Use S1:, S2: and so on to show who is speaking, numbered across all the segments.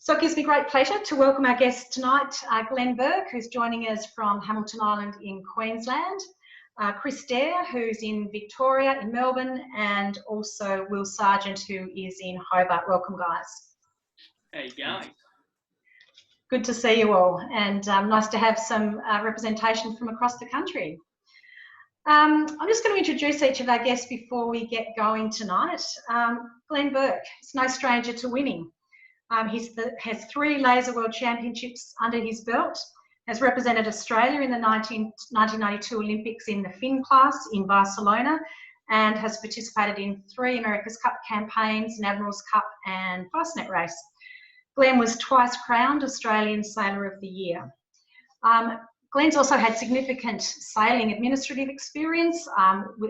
S1: So it gives me great pleasure to welcome our guest tonight, Glenn Burke, who's joining us from Hamilton Island in Queensland, Chris Dare, who's in Victoria, in Melbourne, and also Will Sargent, who is in Hobart. Welcome, guys.
S2: How you going?
S1: Good to see you all, and nice to have some representation from across the country. I'm just going to introduce each of our guests before we get going tonight. Glenn Burke is no stranger to winning. He has 3 Laser World Championships under his belt, has represented Australia in the 1992 Olympics in the Fin class in Barcelona, and has participated in 3 America's Cup campaigns, an Admiral's Cup and Fastnet race. Glenn was twice crowned Australian Sailor of the Year. Glenn's also had significant sailing administrative experience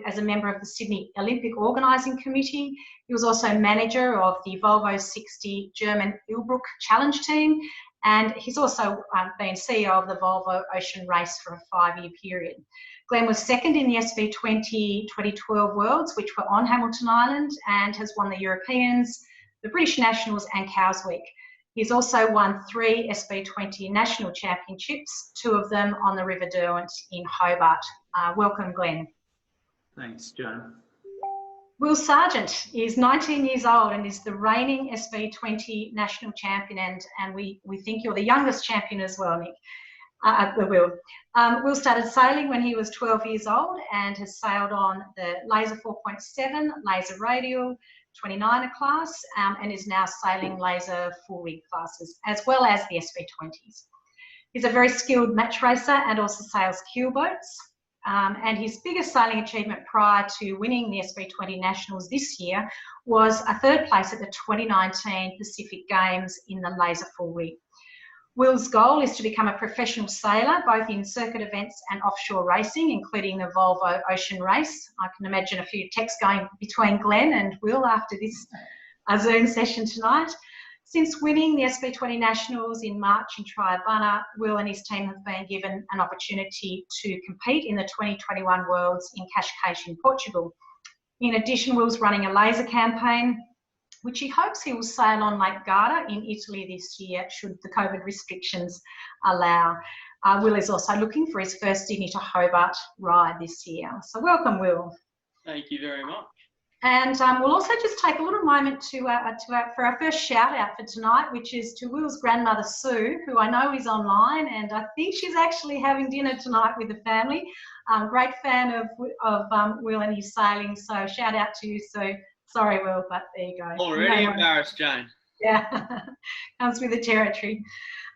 S1: as a member of the Sydney Olympic Organising Committee. He was also manager of the Volvo 60 German Ilbruck Challenge team, and he's also been CEO of the Volvo Ocean Race for a 5-year period. Glenn was second in the SB20 2012 Worlds, which were on Hamilton Island, and has won the Europeans, the British Nationals and Cows Week. He's also won 3 SB20 national championships, 2 of them on the River Derwent in Hobart. Welcome, Glenn.
S3: Thanks, Joan.
S1: Will Sargent is 19 years old and is the reigning SB20 national champion, and we think you're the youngest champion as well, Nick. Will. Will started sailing when he was 12 years old and has sailed on the Laser 4.7, Laser Radial, 29er class, and is now sailing Laser full rig classes, as well as the SB20s. He's a very skilled match racer and also sails keel boats. And his biggest sailing achievement prior to winning the SB20 Nationals this year was a 3rd place at the 2019 Pacific Games in the Laser full rig. Will's goal is to become a professional sailor, both in circuit events and offshore racing, including the Volvo Ocean Race. I can imagine a few texts going between Glenn and Will after this Zoom session tonight. Since winning the SB20 Nationals in March in Triabunna, Will and his team have been given an opportunity to compete in the 2021 Worlds in Cascais in Portugal. In addition, Will's running a laser campaign, which he hopes he will sail on Lake Garda in Italy this year, should the COVID restrictions allow. Will is also looking for his first Sydney to Hobart ride this year. So welcome, Will.
S2: Thank you very much.
S1: And we'll also just take a little moment for our first shout out for tonight, which is to Will's grandmother, Sue, who I know is online, and I think she's actually having dinner tonight with the family. Great fan of Will and his sailing, so shout out to you, Sue. Sorry, Will, but there you go.
S2: Already embarrassed, Jane.
S1: Yeah, comes with the territory.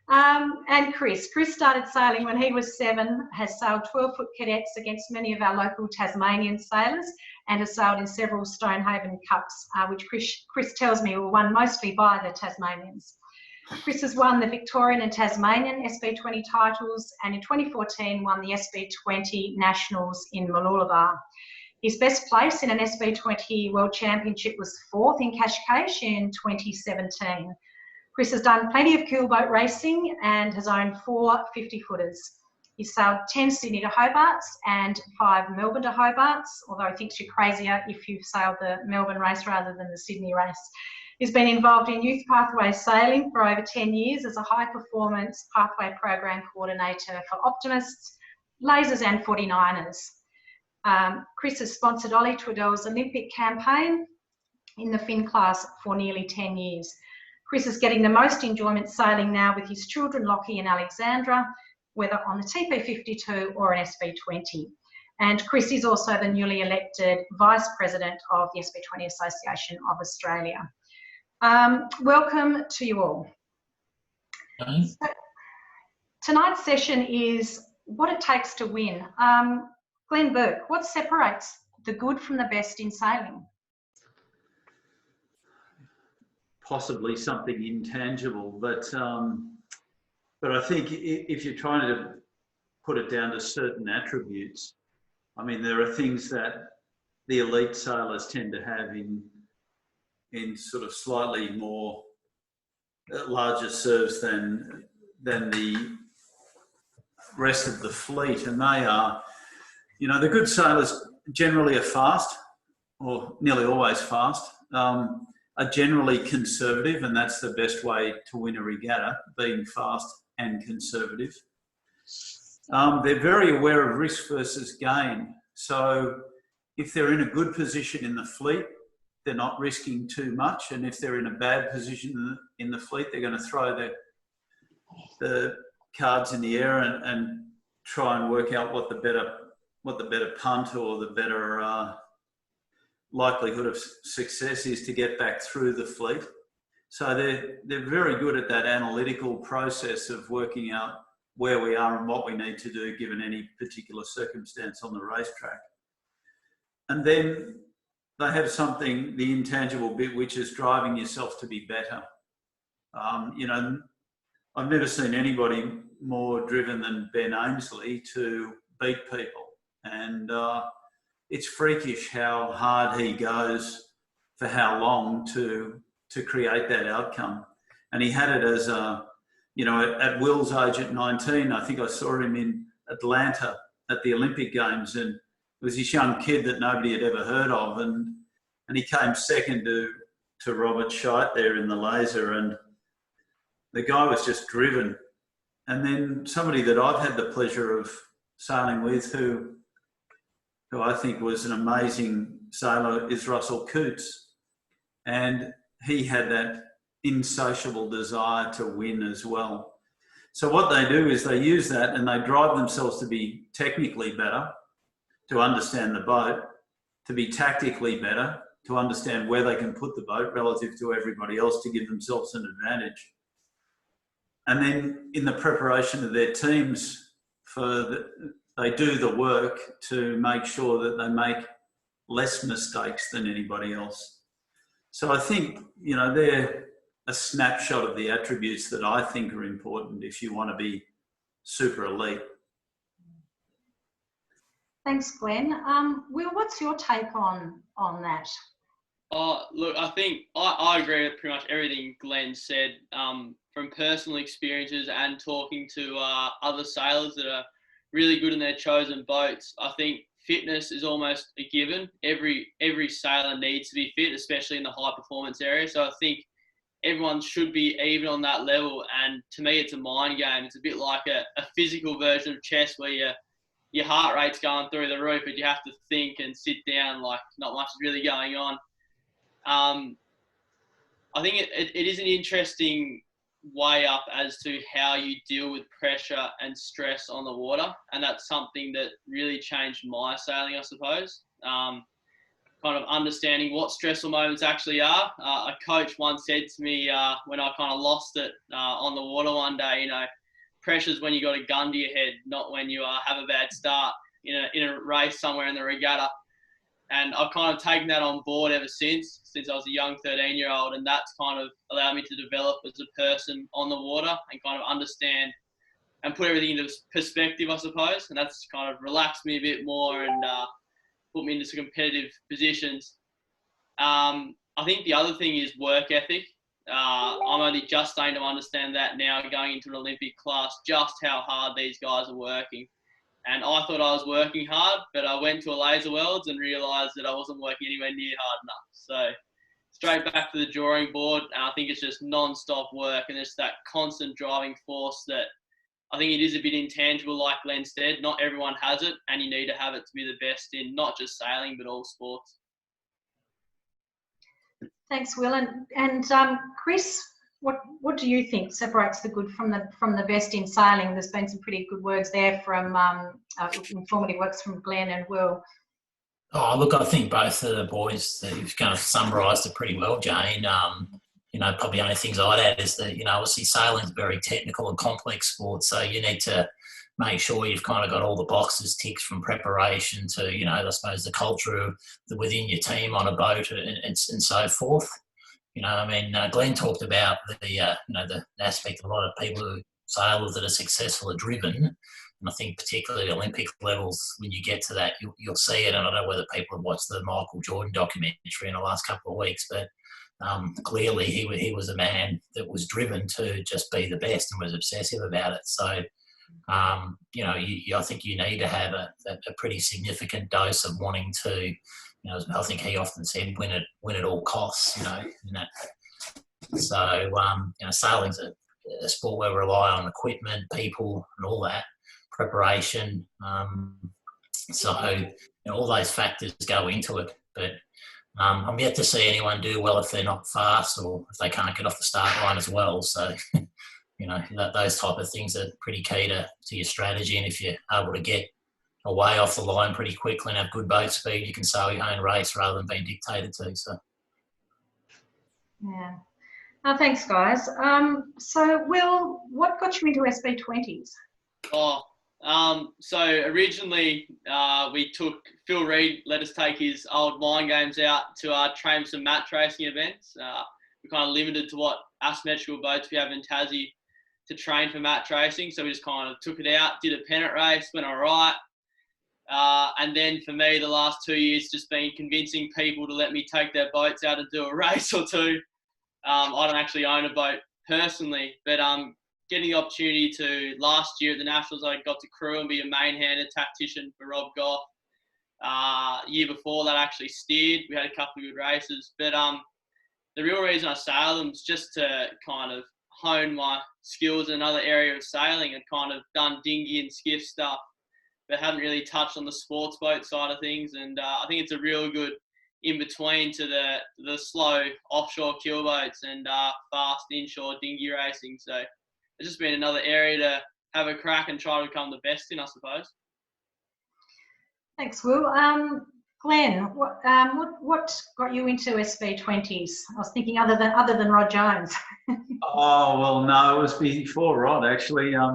S1: And Chris started sailing when he was 7, has sailed 12-foot cadets against many of our local Tasmanian sailors, and has sailed in several Stonehaven Cups, which Chris tells me were won mostly by the Tasmanians. Chris has won the Victorian and Tasmanian SB20 titles, and in 2014 won the SB20 Nationals in Mooloolaba. His best place in an SB20 World Championship was 4th in Cascais in 2017. Chris has done plenty of keelboat racing and has owned 4 50-footers. He's sailed 10 Sydney to Hobarts and 5 Melbourne to Hobarts, although he thinks you're crazier if you've sailed the Melbourne race rather than the Sydney race. He's been involved in youth pathway sailing for over 10 years as a high-performance pathway program coordinator for optimists, lasers and 49ers. Chris has sponsored Ollie Tweddell's Olympic campaign in the Fin class for nearly 10 years. Chris is getting the most enjoyment sailing now with his children Lockie and Alexandra, whether on the TP52 or an SB20. And Chris is also the newly elected Vice President of the SB20 Association of Australia. Welcome to you all. So, tonight's session is what it takes to win. Glenn Burke, what separates the good from the best in sailing?
S3: Possibly something intangible, but I think if you're trying to put it down to certain attributes, I mean, there are things that the elite sailors tend to have in sort of slightly more larger serves than the rest of the fleet, and they are, you know, the good sailors generally are fast, or nearly always fast. are generally conservative, and that's the best way to win a regatta, being fast and conservative. They're very aware of risk versus gain. So if they're in a good position in the fleet, they're not risking too much. And if they're in a bad position in the fleet, they're going to throw the cards in the air and try and work out what the better punt or the better likelihood of success is to get back through the fleet. So they're very good at that analytical process of working out where we are and what we need to do given any particular circumstance on the racetrack. And then they have something, the intangible bit, which is driving yourself to be better. You know, I've never seen anybody more driven than Ben Ainsley to beat people. And it's freakish how hard he goes for how long to create that outcome. And he had it as you know, at Will's age at 19, I think I saw him in Atlanta at the Olympic Games, and it was this young kid that nobody had ever heard of, and he came second to Robert Scheidt there in the laser, and the guy was just driven. And then somebody that I've had the pleasure of sailing with, who I think was an amazing sailor, is Russell Coutts, and he had that insatiable desire to win as well. So what they do is they use that and they drive themselves to be technically better, to understand the boat, to be tactically better, to understand where they can put the boat relative to everybody else to give themselves an advantage. And then in the preparation of their teams, they do the work to make sure that they make less mistakes than anybody else. So I think, you know, they're a snapshot of the attributes that I think are important if you want to be super elite.
S1: Thanks, Glenn. Will, what's your take on that?
S2: Look, I think I agree with pretty much everything Glenn said, from personal experiences and talking to other sailors that are really good in their chosen boats. I think fitness is almost a given. Every sailor needs to be fit, especially in the high performance area. So I think everyone should be even on that level. And to me, it's a mind game. It's a bit like a physical version of chess where your heart rate's going through the roof, but you have to think and sit down like not much is really going on. I think it is an interesting way up as to how you deal with pressure and stress on the water. And that's something that really changed my sailing, I suppose. Kind of understanding what stressful moments actually are. A coach once said to me when I kind of lost it on the water one day, you know, pressure's when you got a gun to your head, not when you have a bad start in a race somewhere in the regatta. And I've kind of taken that on board ever since I was a young 13-year-old, and that's kind of allowed me to develop as a person on the water and kind of understand and put everything into perspective, I suppose. And that's kind of relaxed me a bit more and put me into some competitive positions. I think the other thing is work ethic. I'm only just starting to understand that now, going into an Olympic class, just how hard these guys are working. And I thought I was working hard, but I went to a Laser Worlds and realised that I wasn't working anywhere near hard enough. So straight back to the drawing board, and I think it's just non-stop work, and it's that constant driving force that I think it is a bit intangible, like Glenn said. Not everyone has it, and you need to have it to be the best in not just sailing, but all sports.
S1: Thanks, Will. And Chris, what do you think separates the good from the best in sailing? There's been some pretty good words there from informative works from Glenn and Will.
S4: Oh, look, I think both of the boys, you've kind of summarised it pretty well, Jane. You know, probably the only things I'd add is that, you know, obviously sailing's a very technical and complex sport, so you need to make sure you've kind of got all the boxes ticked from preparation to, you know, I suppose the culture within your team on a boat and so forth. You know, I mean, Glenn talked about the aspect of a lot of people who sailors that are successful are driven. And I think particularly at Olympic levels, when you get to that, you'll see it. And I don't know whether people have watched the Michael Jordan documentary in the last couple of weeks, but clearly he was a man that was driven to just be the best and was obsessive about it. So, you know, I think you need to have a pretty significant dose of wanting to you know, I think he often said, win at all costs, you know. And that, so, you know, sailing's a sport where we rely on equipment, people, and all that preparation. So, you know, all those factors go into it. But I'm yet to see anyone do well if they're not fast or if they can't get off the start line as well. So, you know, those type of things are pretty key to your strategy. And if you're able to get away off the line pretty quickly and have good boat speed, you can sail your own race rather than being dictated to. So,
S1: yeah. Thanks, guys. So, Will, what got you into SB20s?
S2: So originally we took Phil Reed, let us take his old line games out to train some match racing events. We're kind of limited to what asymmetrical boats we have in Tassie to train for match racing. So we just kind of took it out, did a pennant race, went all right. And then for me, the last 2 years, just been convincing people to let me take their boats out and do a race or two. I don't actually own a boat personally, but getting the opportunity to, last year at the Nationals, I got to crew and be a main-handed tactician for Rob Goff. Year before that, I actually steered. We had a couple of good races. But the real reason I sail them is just to kind of hone my skills in another area of sailing. I'd kind of done dinghy and skiff stuff, but haven't really touched on the sports boat side of things. And I think it's a real good in-between to the slow offshore keelboats and fast inshore dinghy racing. So it's just been another area to have a crack and try to become the best in, I suppose.
S1: Thanks, Will. Glenn, what got you into SB20s? I was thinking other than Rod Jones.
S3: Oh, well, no, it was before Rod, actually. I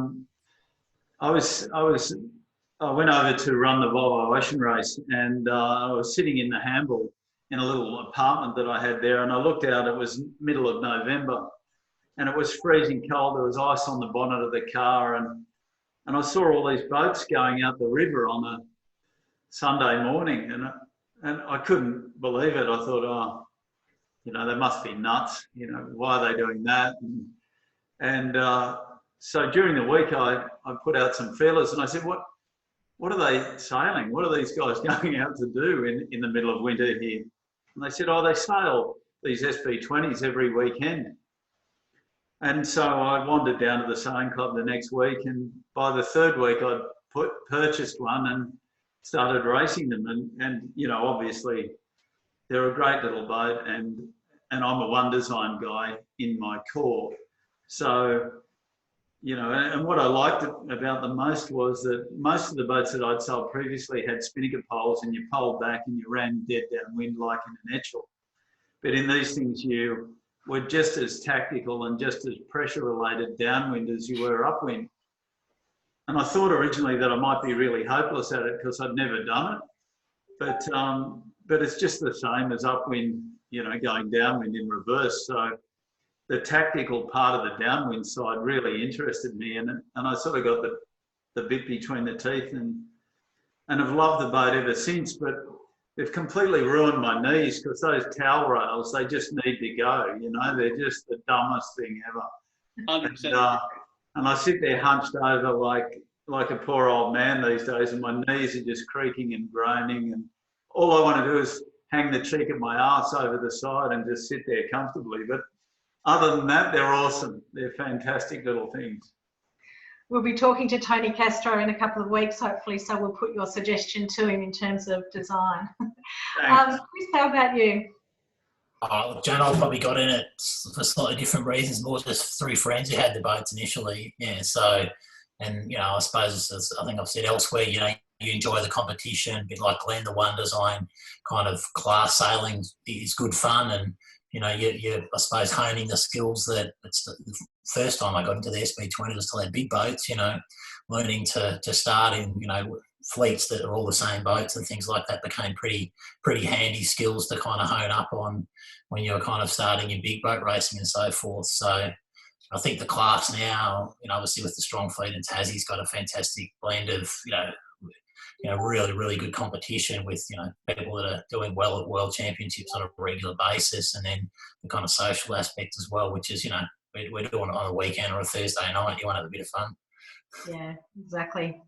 S3: went over to run the Volvo Ocean Race, and I was sitting in the Hamble in a little apartment that I had there, and I looked out, it was middle of November, and it was freezing cold. There was ice on the bonnet of the car, and I saw all these boats going out the river on a Sunday morning, and I couldn't believe it. I thought, oh, you know, they must be nuts. You know, why are they doing that? And so during the week, I put out some feelers, and I said, what are they sailing? What are these guys going out to do in the middle of winter here? And they said, oh, they sail these SB20s every weekend. And so I wandered down to the sailing club the next week, and by the third week I'd purchased one and started racing them. And you know, obviously they're a great little boat, and I'm a one design guy in my core. So, you know, and what I liked about them most was that most of the boats that I'd sold previously had spinnaker poles, and you poled back and you ran dead downwind like in an etchel. But in these things, you were just as tactical and just as pressure related downwind as you were upwind. And I thought originally that I might be really hopeless at it because I'd never done it. But it's just the same as upwind, you know, going downwind in reverse. So the tactical part of the downwind side really interested me, and I sort of got the bit between the teeth, and have loved the boat ever since. But they've completely ruined my knees because those towel rails, they just need to go, you know, they're just the dumbest thing ever.
S2: 100%.
S3: And I sit there hunched over like a poor old man these days, and my knees are just creaking and groaning, and all I want to do is hang the cheek of my arse over the side and just sit there comfortably. But other than that, they're awesome. They're fantastic little things.
S1: We'll be talking to Tony Castro in a couple of weeks, hopefully, so we'll put your suggestion to him in terms of design. Chris, how about you?
S4: Jan, I probably got in it for slightly different reasons, more just through friends who had the boats initially. Yeah, so, and, you know, I suppose, as I think I've said elsewhere, you know, you enjoy the competition, a bit like Glenn, the one design kind of class sailing is good fun, and, you know, you're, I suppose, honing the skills that it's the first time I got into the SB20 was to have big boats, you know, learning to start in, you know, fleets that are all the same boats and things like that became pretty handy skills to kind of hone up on when you're kind of starting in big boat racing and so forth. So I think the class now, you know, obviously with the strong fleet in Tassie's got a fantastic blend of, you know, really, really good competition with, you know, people that are doing well at world championships on a regular basis, and then the kind of social aspect as well, which is, you know, we're doing it on a weekend or a Thursday night. You want to have a bit of fun.
S1: Yeah, exactly.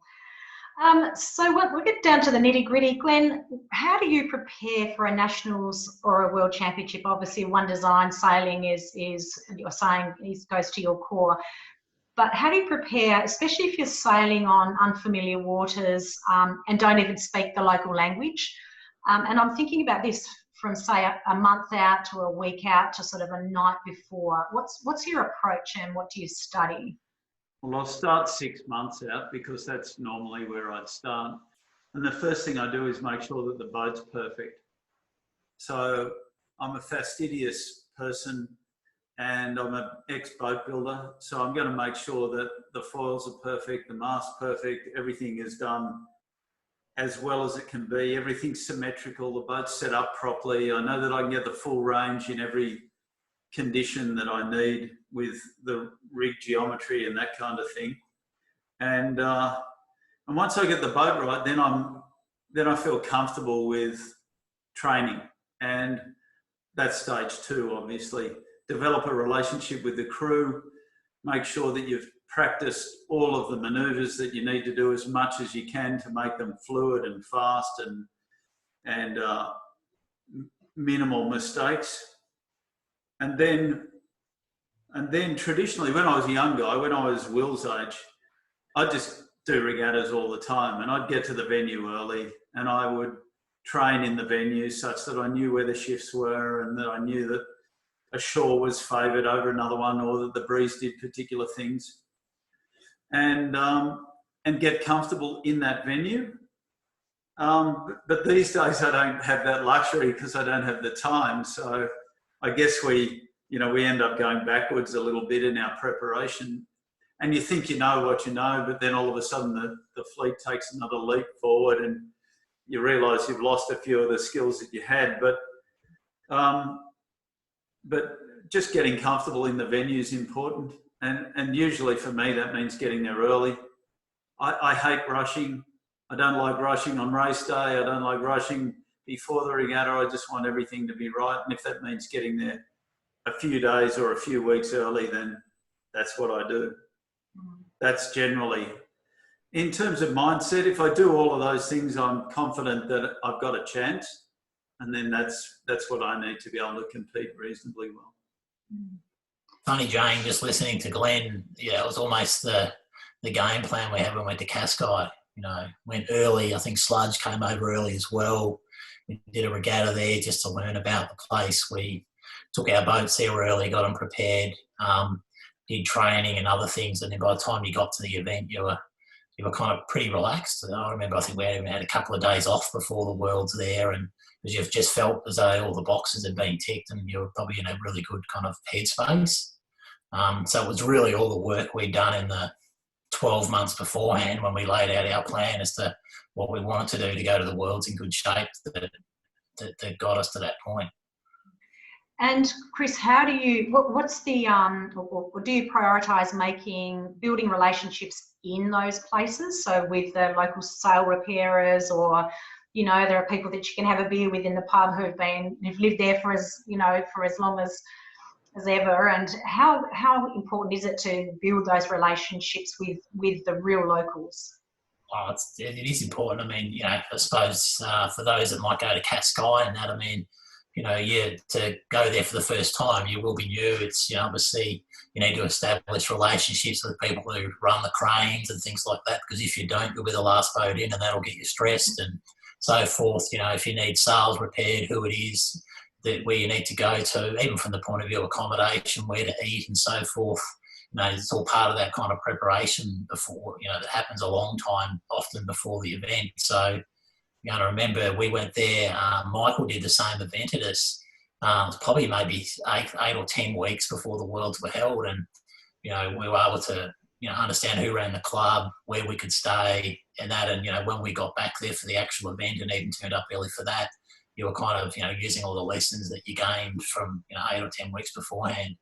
S1: So we'll get down to the nitty gritty. Glenn, how do you prepare for a nationals or a world championship? Obviously, one design sailing is you're saying goes to your core. But how do you prepare, especially if you're sailing on unfamiliar waters and don't even speak the local language? And I'm thinking about this from, say, a month out to a week out to sort of a night before. What's your approach and what do you study?
S3: Well, I'll start 6 months out because that's normally where I'd start. And the first thing I do is make sure that the boat's perfect. So I'm a fastidious person and I'm an ex-boat builder. So I'm going to make sure that the foils are perfect, the mast's perfect, everything is done as well as it can be. Everything's symmetrical, the boat's set up properly. I know that I can get the full range in every condition that I need with the rig geometry and that kind of thing. And once I get the boat right, then I feel comfortable with training. And that's stage 2, obviously. Develop a relationship with the crew, make sure that you've practiced all of the maneuvers that you need to do as much as you can to make them fluid and fast and minimal mistakes. And then traditionally, when I was a young guy, when I was Will's age, I'd just do regattas all the time, and I'd get to the venue early and I would train in the venue such that I knew where the shifts were and that I knew that a shore was favoured over another one or that the breeze did particular things, and get comfortable in that venue. But these days I don't have that luxury because I don't have the time. So I guess we end up going backwards a little bit in our preparation, and you think you know what you know, but then all of a sudden the fleet takes another leap forward and you realise you've lost a few of the skills that you had. But just getting comfortable in the venue is important, and usually for me that means getting there early. I hate rushing. I don't like rushing on race day. I don't like rushing before the regatta. I just want everything to be right, and if that means getting there a few days or a few weeks early, then that's what I do. That's generally, in terms of mindset, if I do all of those things, I'm confident that I've got a chance, and then that's what I need to be able to compete reasonably well.
S4: Funny, Jane, just listening to Glenn, it was almost the game plan we had when we went to Cascais. Went early. I think Sludge came over early as well. We did a regatta there just to learn about the place. We took our boats there early, got them prepared, did training and other things, and then by the time you got to the event, you were kind of pretty relaxed. I remember I think we even had a couple of days off before the Worlds there, and you've just felt as though all the boxes had been ticked and you were probably in a really good kind of headspace. So it was really all the work we'd done in the 12 months beforehand when we laid out our plan as to what we wanted to do to go to the Worlds in good shape that got us to that point.
S1: And Chris, how do you, what's the, or do you prioritise building relationships in those places? So with the local sail repairers, or, there are people that you can have a beer with in the pub who've lived there for as long as ever. And how important is it to build those relationships with the real locals?
S4: Oh, it is important. I mean, I suppose for those that might go to Cascais and that, I mean, to go there for the first time, you will be new. It's, obviously you need to establish relationships with people who run the cranes and things like that, because if you don't, you'll be the last boat in and that'll get you stressed and so forth. If you need sails repaired, who it is where you need to go to, even from the point of view of accommodation, where to eat and so forth. It's all part of that kind of preparation before, that happens a long time, often before the event. So, I remember we went there, Michael did the same event at us. It was probably maybe 8 or 10 weeks before the Worlds were held, and we were able to understand who ran the club, where we could stay, and that. And when we got back there for the actual event and even turned up early for that, you were kind of using all the lessons that you gained from 8 or 10 weeks beforehand.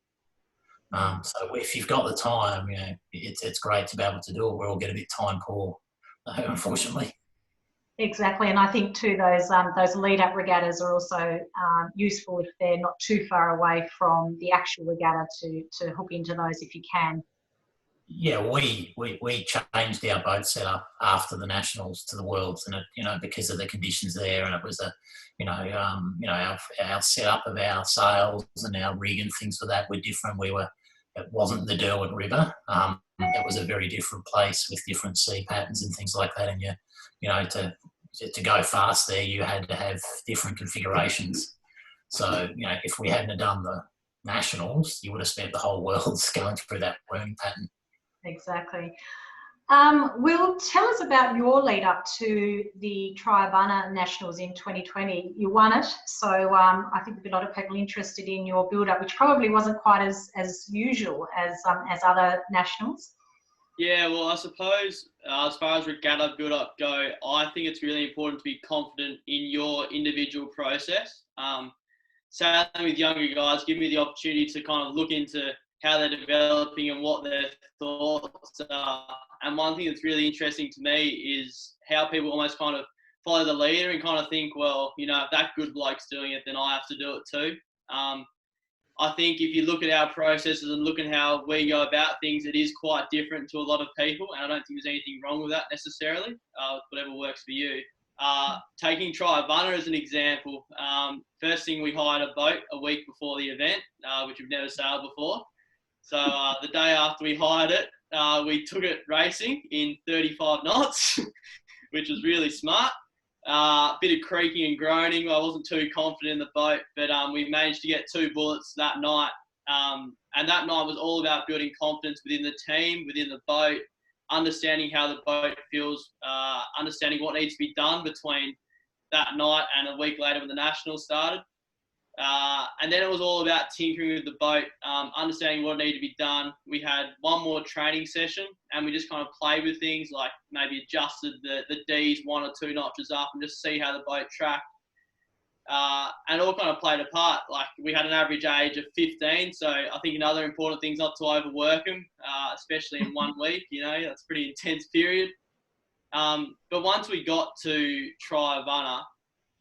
S4: So if you've got the time, it's great to be able to do it. We all get a bit time poor, unfortunately.
S1: Exactly, and I think too those lead-up regattas are also useful if they're not too far away from the actual regatta to hook into those if you can.
S4: Yeah, we changed our boat setup after the nationals to the Worlds, and because of the conditions there, and it was our setup of our sails and our rig and things like that were different. It wasn't the Derwent River. It was a very different place with different sea patterns and things like that. And to go fast there, you had to have different configurations. So if we hadn't have done the nationals, you would have spent the whole Worlds going through that learning pattern.
S1: Exactly. Will, tell us about your lead up to the Triabunna Nationals in 2020. You won it, so I think there'll be a lot of people interested in your build-up, which probably wasn't quite as usual as other nationals.
S2: Yeah, well, I suppose as far as regatta build-up go, I think it's really important to be confident in your individual process. Sailing with younger guys, give me the opportunity to kind of look into how they're developing and what their thoughts are. And one thing that's really interesting to me is how people almost kind of follow the leader and kind of think, well, if that good bloke's doing it, then I have to do it too. I think if you look at our processes and look at how we go about things, it is quite different to a lot of people. And I don't think there's anything wrong with that necessarily, whatever works for you. Taking Triabunna as an example, first thing, we hired a boat a week before the event, which we've never sailed before. So the day after we hired it, we took it racing in 35 knots, which was really smart. Bit of creaking and groaning. I wasn't too confident in the boat, but we managed to get 2 bullets that night. And that night was all about building confidence within the team, within the boat, understanding how the boat feels, understanding what needs to be done between that night and a week later when the Nationals started. And then it was all about tinkering with the boat, understanding what needed to be done. We had one more training session and we just kind of played with things, like maybe adjusted the Ds 1 or 2 notches up and just see how the boat tracked. And it all kind of played a part. Like, we had an average age of 15, so I think another important thing is not to overwork them, especially in 1 week. That's a pretty intense period. But once we got to Triabunna,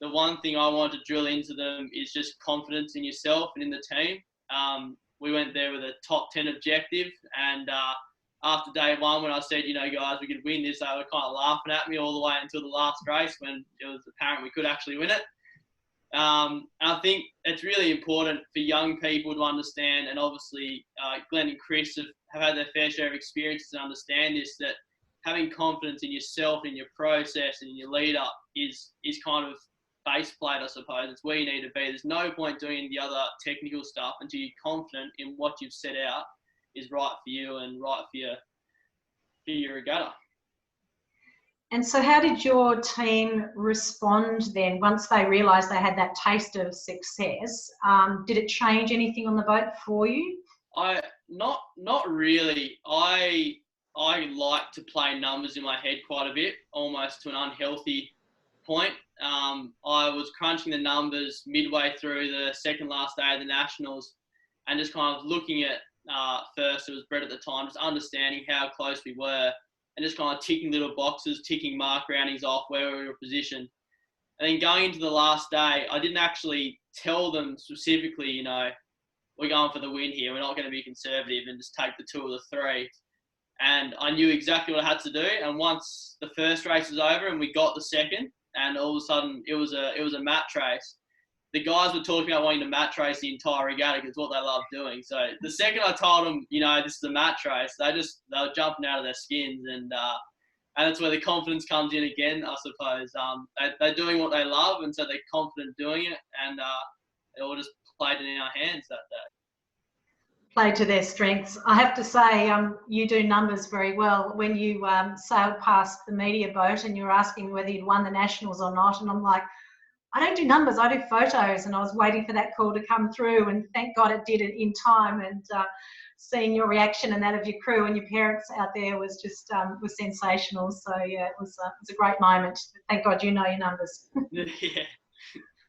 S2: the one thing I wanted to drill into them is just confidence in yourself and in the team. We went there with a top 10 objective, and after day 1, when I said, guys, we could win this, they were kind of laughing at me all the way until the last race when it was apparent we could actually win it. And I think it's really important for young people to understand, and obviously Glenn and Chris have had their fair share of experiences and understand this, that having confidence in yourself, in your process and in your lead up is kind of base plate, I suppose. It's where you need to be. There's no point doing the other technical stuff until you're confident in what you've set out is right for you and right for your regatta.
S1: And so how did your team respond then once they realised they had that taste of success? Did it change anything on the boat for you?
S2: Not really. I like to play numbers in my head quite a bit, almost to an unhealthy point. I was crunching the numbers midway through the second last day of the Nationals and just kind of looking at, first it was Brett at the time, just understanding how close we were and just kind of ticking little boxes, ticking mark roundings off where we were positioned. And then going into the last day, I didn't actually tell them specifically, we're going for the win here. We're not going to be conservative and just take the 2 or the 3. And I knew exactly what I had to do. And once the first race was over and we got the second, and all of a sudden it was a match race, the guys were talking about wanting to match race the entire regatta because it's what they love doing. So the second I told them, this is a match race, they were jumping out of their skins, and that's where the confidence comes in again, I suppose. They're doing what they love, and so they're confident doing it, and it all just played in our hands that day.
S1: Play to their strengths. I have to say, you do numbers very well. When you sailed past the media boat and you were asking whether you'd won the Nationals or not, and I'm like, I don't do numbers, I do photos, and I was waiting for that call to come through, and thank God it did it in time. And seeing your reaction and that of your crew and your parents out there was just was sensational. So yeah, it was a great moment. Thank God you know your numbers.
S2: Yeah.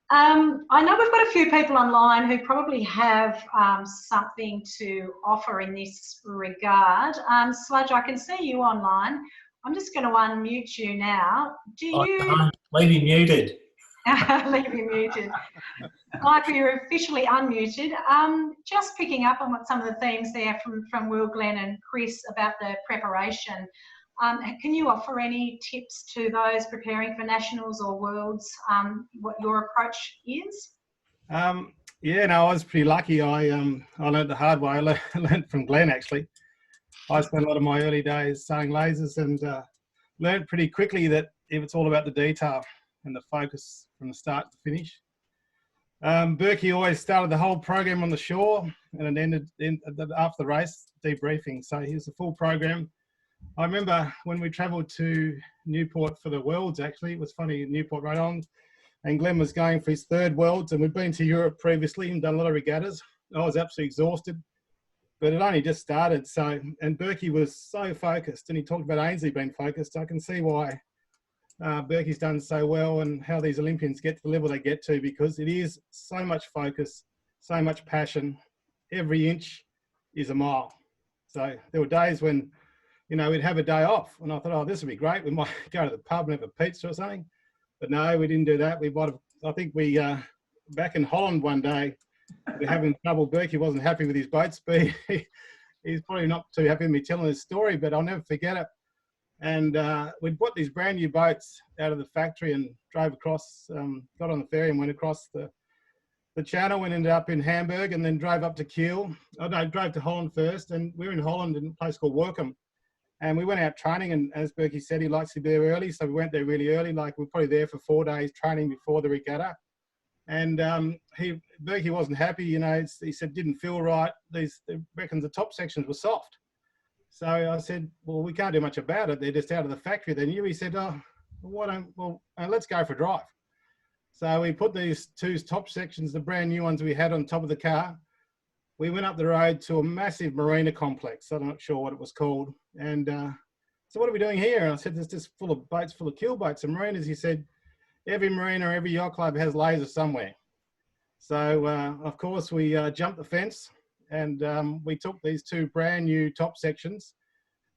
S1: I know we've got a few people online who probably have something to offer in this regard. Sludge, I can see you online. I'm just going to unmute you now.
S4: Leave you muted.
S1: Leave you muted. Michael, you're officially unmuted. Just picking up on what some of the themes there from Will, Glenn and Chris about the preparation. Can you offer any tips to those preparing for nationals or worlds, what your approach is?
S5: Yeah, no, I was pretty lucky. I learned the hard way. I learned from Glenn, actually. I spent a lot of my early days sailing lasers and learned pretty quickly that if it's all about the detail and the focus from the start to finish. Burke always started the whole program on the shore and it ended after the race, debriefing. So here's the full program. I remember when we travelled to Newport for the Worlds, actually, it was funny, Newport right on, and Glenn was going for his third Worlds, and we'd been to Europe previously and done a lot of regattas. I was absolutely exhausted, but it only just started. So, and Burke was so focused, and he talked about Ainsley being focused. I can see why Burke's done so well and how these Olympians get to the level they get to, because it is so much focus, so much passion. Every inch is a mile. So there were days when, you know, we'd have a day off and I thought, oh, this would be great. We might go to the pub and have a pizza or something. But no, we didn't do that. We might have, I think we, back in Holland one day, we were having trouble. Burke wasn't happy with his boat speed. He's probably not too happy with me telling this story, but I'll never forget it. And we'd bought these brand new boats out of the factory and drove across, got on the ferry and went across the channel and ended up in Hamburg and then drove up to Kiel. Oh no, drove to Holland first, and we were in Holland in a place called Workum. And we went out training, and as Burke said, he likes to be there early, so we went there really early. Like we were probably there for 4 days training before the regatta. And Burke wasn't happy, you know. He said didn't feel right. He reckons the top sections were soft. So I said, well, we can't do much about it. They're just out of the factory. They knew. He said, oh, let's go for a drive. So we put these two top sections, the brand new ones we had on top of the car. We went up the road to a massive marina complex. I'm not sure what it was called. And so what are we doing here? And I said, it's just full of boats, full of keel boats and marinas. He said, every marina, every yacht club has lasers somewhere. So of course we jumped the fence and we took these two brand new top sections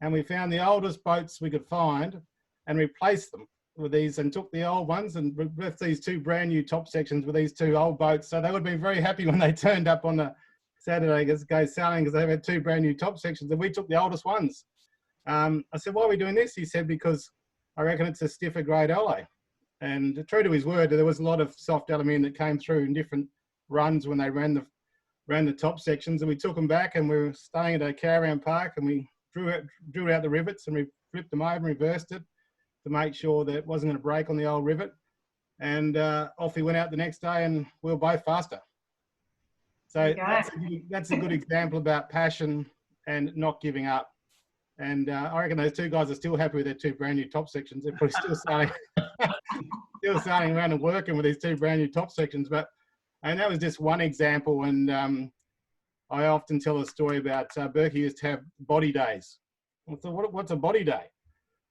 S5: and we found the oldest boats we could find and replaced them with these, and took the old ones and left these two brand new top sections with these two old boats. So they would have been very happy when they turned up on the Saturday to go sailing, because they had two brand new top sections and we took the oldest ones. I said, why are we doing this? He said, because I reckon it's a stiffer grade alloy. And true to his word, there was a lot of soft aluminium that came through in different runs when they ran the top sections, and we took them back and we were staying at a caravan park and we drew out the rivets and we flipped them over and reversed it to make sure that it wasn't going to break on the old rivet. And off he went out the next day and we were both faster. So that's a good example about passion and not giving up. And I reckon those two guys are still happy with their two brand new top sections. They're probably still sailing around and working with these two brand new top sections. And that was just one example. And I often tell a story about Burke used to have body days. So what's a body day?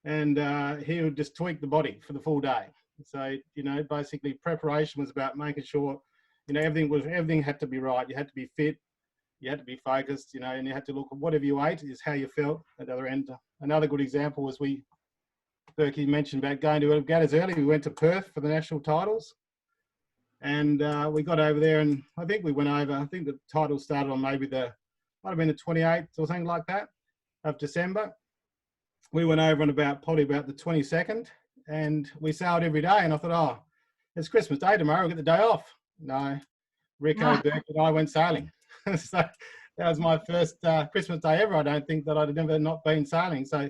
S5: And he would just tweak the body for the full day. So, you know, basically preparation was about making sure, you know, everything had to be right. You had to be fit, you had to be focused, you know, and you had to look at whatever you ate is how you felt at the other end. Another good example was Burke mentioned about going to regattas early. We went to Perth for the national titles. And we got over there and I think we went over, I think the title started on maybe might have been the 28th or something like that of December. We went over on probably about the 22nd and we sailed every day. And I thought, oh, it's Christmas Day tomorrow, we'll get the day off. No, Rico, Burke and I went sailing. So that was my first Christmas Day ever. I don't think that I'd never not been sailing. So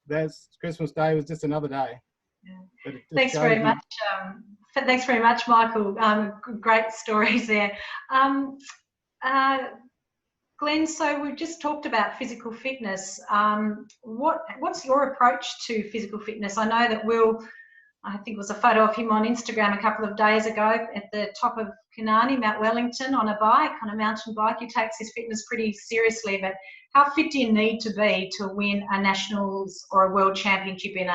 S5: that's Christmas Day was just another day.
S1: Yeah. Thanks very much. Thanks very much, Michael. Great stories there. Glenn, so we've just talked about physical fitness. What's your approach to physical fitness? I know that Will, I think it was a photo of him on Instagram a couple of days ago at the top of Kanani, Mount Wellington, on a mountain bike. He takes his fitness pretty seriously, but how fit do you need to be to win a nationals or a world championship in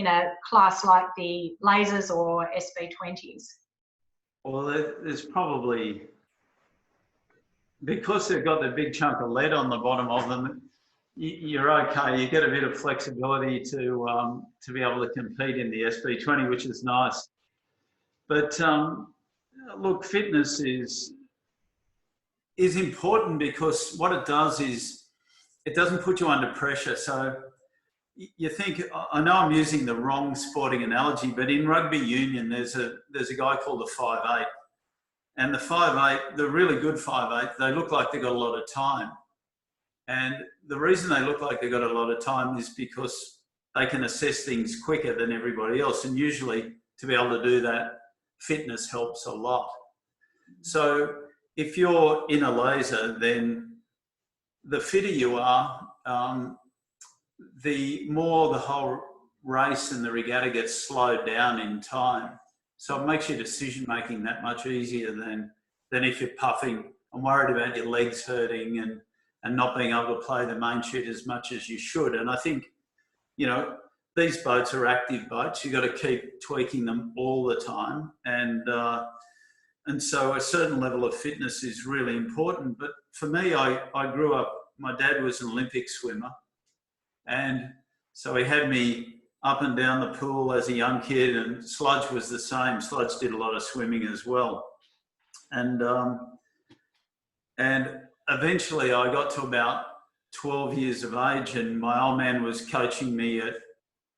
S1: a class like the lasers or SB20s?
S3: Well, there's probably, because they've got the big chunk of lead on the bottom of them, you're okay. You get a bit of flexibility to be able to compete in the SB20, which is nice. But look, fitness is important because what it does is it doesn't put you under pressure. So you think, I know I'm using the wrong sporting analogy, but in rugby union, there's a guy called the 5'8", and the 5'8", the really good 5'8", they look like they've got a lot of time. And the reason they look like they've got a lot of time is because they can assess things quicker than everybody else. And usually to be able to do that, fitness helps a lot. So if you're in a laser, then the fitter you are, the more the whole race and the regatta gets slowed down in time. So it makes your decision making that much easier than if you're puffing and worried about your legs hurting and not being able to play the main chute as much as you should. And I think, you know, these boats are active boats. You've got to keep tweaking them all the time. And so a certain level of fitness is really important. But for me, I grew up, my dad was an Olympic swimmer. And so he had me up and down the pool as a young kid, and Sludge was the same. Sludge did a lot of swimming as well. And eventually I got to about 12 years of age, and my old man was coaching me at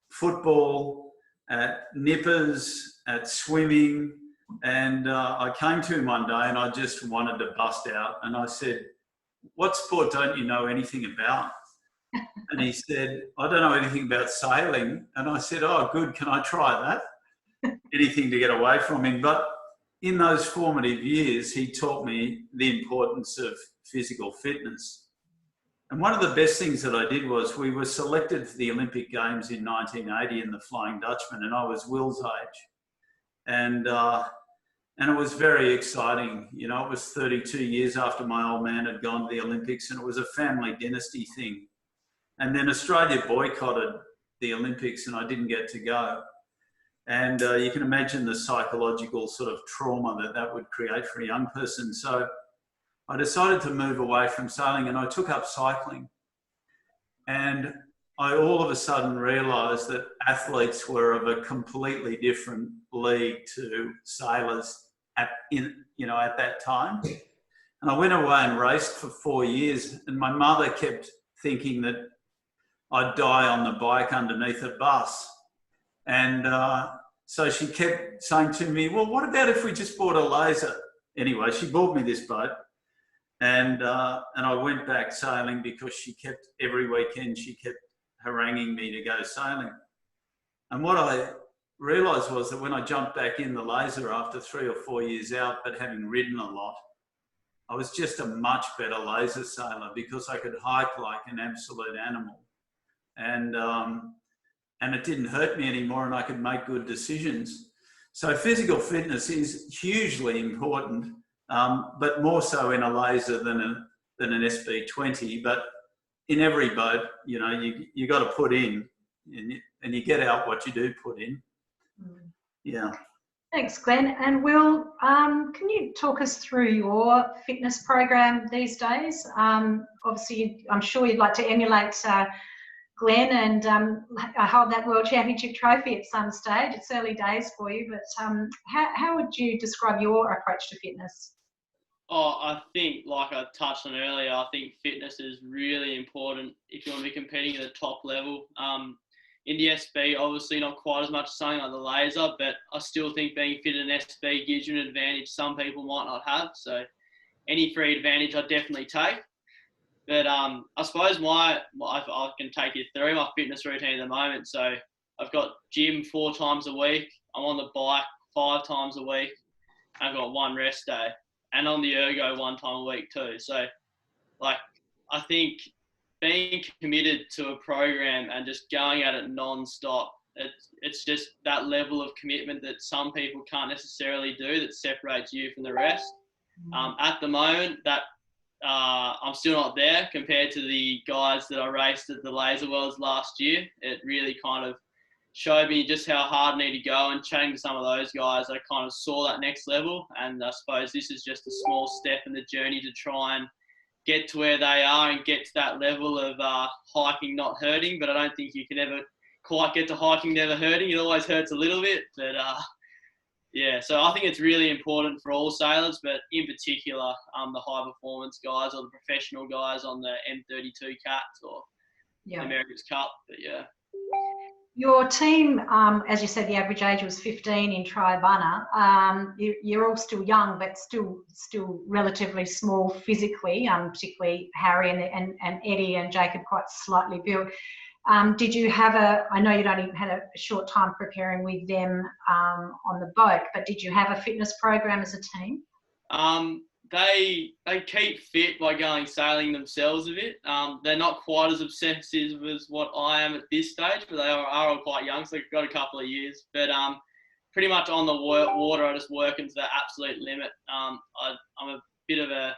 S3: football, at nippers, at swimming. And I came to him one day and I just wanted to bust out. And I said, "What sport don't you know anything about?" And he said, "I don't know anything about sailing." And I said, "Oh, good. Can I try that?" Anything to get away from him. But in those formative years, he taught me the importance of physical fitness. And one of the best things that I did was we were selected for the Olympic Games in 1980 in the Flying Dutchman, and I was Will's age. And it was very exciting. You know, it was 32 years after my old man had gone to the Olympics, and it was a family dynasty thing. And then Australia boycotted the Olympics and I didn't get to go. And you can imagine the psychological sort of trauma that would create for a young person. So I decided to move away from sailing and I took up cycling. And I all of a sudden realised that athletes were of a completely different league to sailors at that time. And I went away and raced for 4 years, and my mother kept thinking that I'd die on the bike underneath a bus. And so she kept saying to me, "Well, what about if we just bought a laser?" Anyway, she bought me this boat, and I went back sailing because every weekend she kept haranguing me to go sailing. And what I realised was that when I jumped back in the laser after 3 or 4 years out, but having ridden a lot, I was just a much better laser sailor because I could hike like an absolute animal. And it didn't hurt me anymore, and I could make good decisions. So physical fitness is hugely important, but more so in a laser than an SB20. But in every boat, you know, you got to put in, and you get out what you do put in. Yeah.
S1: Thanks, Glenn. And Will, can you talk us through your fitness program these days? Obviously, I'm sure you'd like to emulate Glenn and hold that World Championship trophy at some stage. It's early days for you, but how would you describe your approach to fitness?
S2: Oh, I think, like I touched on earlier, I think fitness is really important if you want to be competing at the top level. In the SB, obviously not quite as much as something like the laser, but I still think being fit in an SB gives you an advantage some people might not have. So any free advantage I definitely take. But I suppose I can take you through my fitness routine at the moment. So I've got gym 4 times a week. I'm on the bike 5 times a week. And I've got 1 rest day. And on the ergo 1 time a week too. So like, I think being committed to a program and just going at it non-stop, it's just that level of commitment that some people can't necessarily do that separates you from the rest. At the moment, I'm still not there compared to the guys that I raced at the Laser Worlds last year. It really kind of showed me just how hard I need to go, and chatting to some of those guys, I kind of saw that next level. And I suppose this is just a small step in the journey to try and get to where they are and get to that level of hiking not hurting. But I don't think you can ever quite get to hiking never hurting. It always hurts a little bit. But Yeah, so I think it's really important for all sailors, but in particular, the high performance guys or the professional guys on the M32 Cats or the America's Cup. But yeah.
S1: Your team, as you said, the average age was 15 in Triabunna. You're all still young, but still relatively small physically, particularly Harry and Eddie and Jacob, quite slightly built. Did you have I know you'd only had a short time preparing with them on the boat, but did you have a fitness program as a team?
S2: They keep fit by going sailing themselves a bit. They're not quite as obsessive as what I am at this stage, but they are all quite young, so they've got a couple of years. But pretty much on the water, I just work into the absolute limit. I'm a bit of a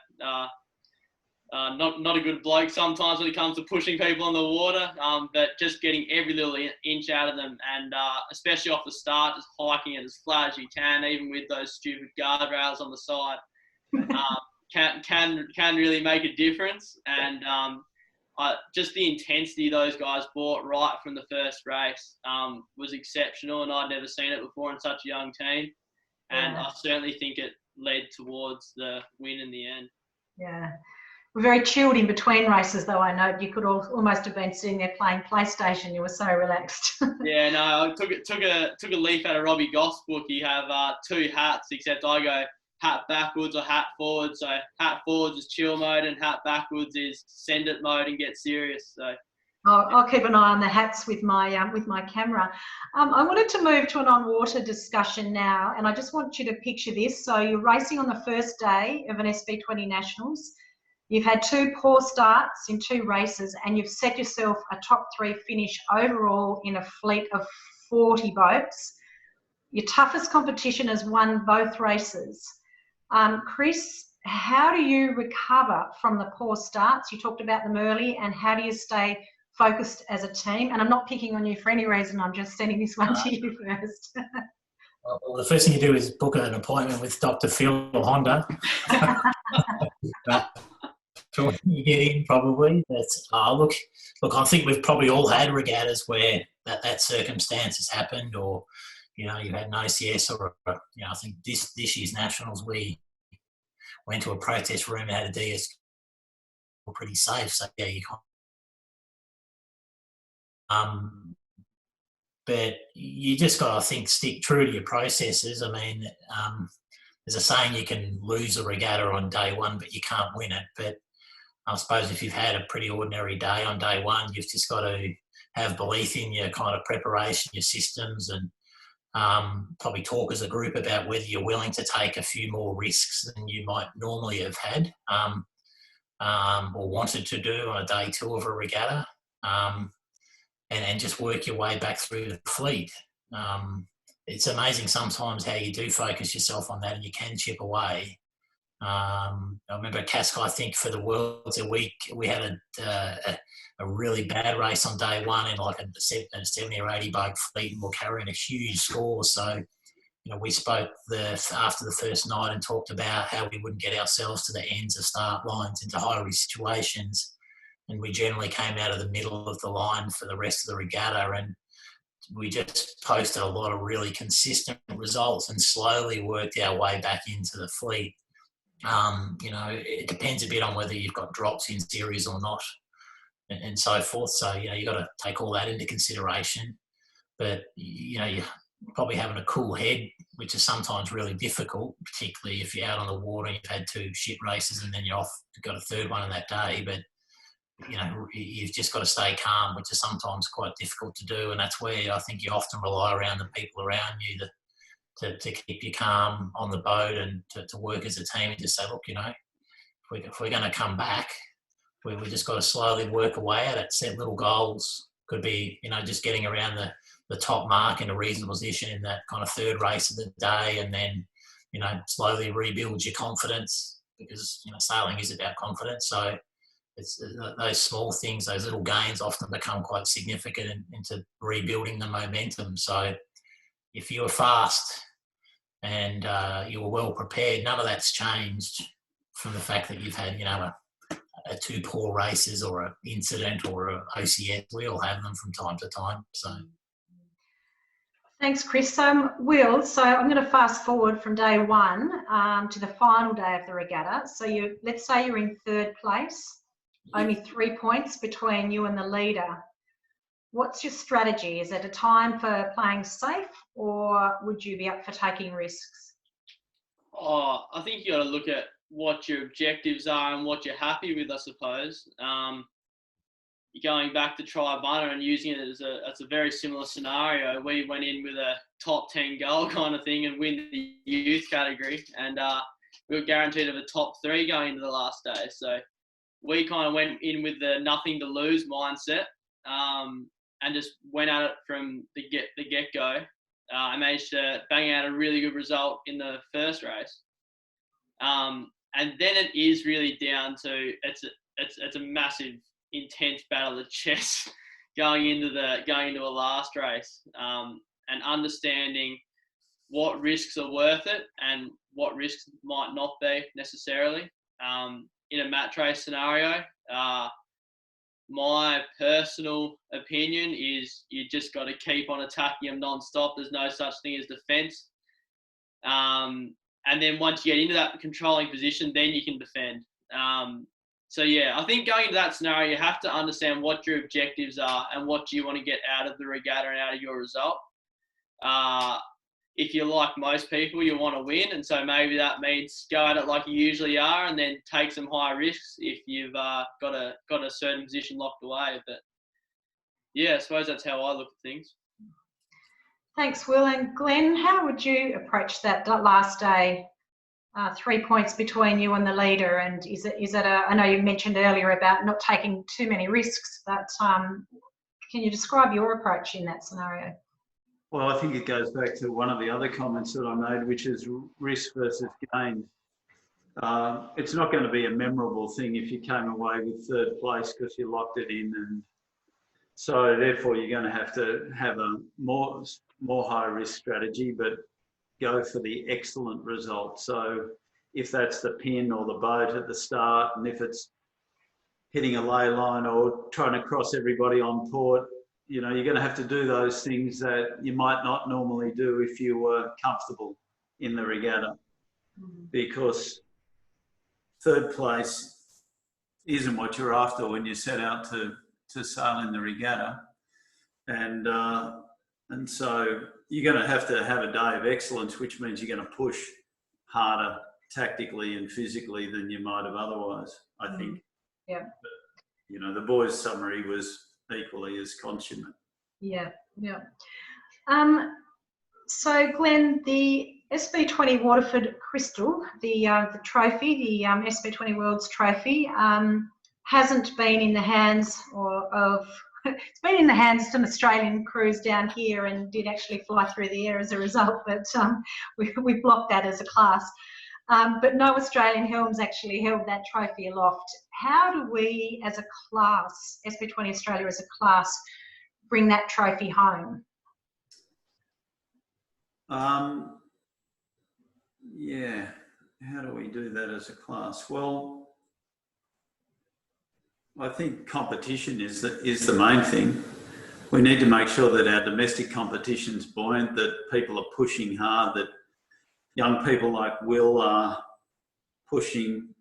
S2: not a good bloke sometimes when it comes to pushing people on the water, but just getting every little inch out of them, and especially off the start, just hiking it as flat as you can, even with those stupid guardrails on the side. Can really make a difference, and just the intensity those guys brought right from the first race was exceptional, and I'd never seen it before in such a young team, and I certainly think it led towards the win in the end.
S1: Yeah, we're very chilled in between races, though. I know you could almost have been sitting there playing PlayStation. You were so relaxed.
S2: Yeah, no, I took a leaf out of Robbie Goff's book. You have 2 hats, except I go hat backwards or hat forwards. So hat forwards is chill mode, and hat backwards is send it mode and get serious. So
S1: I'll keep an eye on the hats with my camera. I wanted to move to an on-water discussion now, and I just want you to picture this. So you're racing on the first day of an SB20 Nationals. You've had 2 poor starts in 2 races, and you've set yourself a top 3 finish overall in a fleet of 40 boats. Your toughest competition has won both races. Chris, how do you recover from the poor starts? You talked about them early, and how do you stay focused as a team? And I'm not picking on you for any reason, I'm just sending this one to you first.
S4: Well, the first thing you do is book an appointment with Dr. Phil Honda. You get in probably. But, look, I think we've probably all had regattas where that circumstance has happened, or you had an OCS, or I think this year's Nationals we went to a protest room and had a DS pretty safe. So yeah, you can't. But you just got to, I think, stick true to your processes. I mean, there's a saying you can lose a regatta on day one, but you can't win it. But I suppose if you've had a pretty ordinary day on day one, you've just got to have belief in your kind of preparation, your systems, and probably talk as a group about whether you're willing to take a few more risks than you might normally have had or wanted to do on a day 2 of a regatta, and just work your way back through the fleet. It's amazing sometimes how you do focus yourself on that, and you can chip away. I remember Casco, I think, for the Worlds a week, we had a really bad race on day 1 in like a 70 or 80 boat fleet, and we're carrying a huge score. So, we spoke after the first night and talked about how we wouldn't get ourselves to the ends of start lines into high-risk situations. And we generally came out of the middle of the line for the rest of the regatta, and we just posted a lot of really consistent results and slowly worked our way back into the fleet. It depends a bit on whether you've got drops in series or not, and so forth. So, you've got to take all that into consideration. But, you're probably having a cool head, which is sometimes really difficult, particularly if you're out on the water and you've had 2 shit races and then you've got a 3rd one in that day. But, you've just got to stay calm, which is sometimes quite difficult to do. And that's where I think you often rely around the people around you to keep you calm on the boat, and to work as a team and just say, look, if we're going to come back, we just got to slowly work away at it, set little goals. Could be, just getting around the top mark in a reasonable position in that kind of 3rd race of the day, and then, slowly rebuild your confidence, because, sailing is about confidence. So it's those small things, those little gains often become quite significant into rebuilding the momentum. So if you were fast and you were well prepared, none of that's changed from the fact that you've had, a 2 poor races or an incident or an OCS. We all have them from time to time. So
S1: Thanks, Chris. Will, so I'm going to fast forward from day one to the final day of the regatta. So let's say you're in third place, only 3 points between you and the leader. What's your strategy? Is it a time for playing safe, or would you be up for taking risks?
S2: Oh, I think you got to look at what your objectives are and what you're happy with, I suppose. You're going back to try bunner and using it as a very similar scenario. We went in with a top 10 goal kind of thing and win the youth category, and we were guaranteed of a top 3 going into the last day. So we kind of went in with the nothing to lose mindset, and just went at it from the get-go. I managed to bang out a really good result in the first race. And then it is really down to it's a massive, intense battle of chess going into a last race, and understanding what risks are worth it and what risks might not be necessarily. In a match race scenario, my personal opinion is you just got to keep on attacking them non-stop. There's no such thing as defence. And then once you get into that controlling position, then you can defend. So yeah, I think going into that scenario, you have to understand what your objectives are and what you want to get out of the regatta and out of your result. If you're like most people, you want to win, and so maybe that means go at it like you usually are, and then take some high risks if you've got a certain position locked away. But yeah, I suppose that's how I look at things.
S1: Thanks, Will. And Glenn, how would you approach that last day? 3 points between you and the leader, and is it I know you mentioned earlier about not taking too many risks, but can you describe your approach in that scenario?
S3: Well, I think it goes back to one of the other comments that I made, which is risk versus gain. It's not going to be a memorable thing if you came away with third place because you locked it in, and so therefore you're going to have a more high risk strategy, but go for the excellent result. So if that's the pin or the boat at the start, and if it's hitting a ley line or trying to cross everybody on port, you know, you're going to have to do those things that you might not normally do if you were comfortable in the regatta, because third place isn't what you're after when you set out to sail in the regatta. And so you're going to have a day of excellence, which means you're going to push harder tactically and physically than you might have otherwise, I think.
S1: Yeah.
S3: But, you know, the boys' summary was equally as consummate.
S1: Yeah, yeah. So Glenn, the SB20 Waterford Crystal, the trophy, the SB20 World's Trophy, hasn't been in the hands of it's been in the hands of some Australian crews down here and did actually fly through the air as a result, but we blocked that as a class. But no Australian helms actually held that trophy aloft. How do we as a class, SB20 Australia as a class, bring that trophy home?
S3: Yeah, how do we do that as a class? Well, I think competition is the main thing. We need to make sure that our domestic competition's buoyant, that people are pushing hard, that young people like Will are pushing,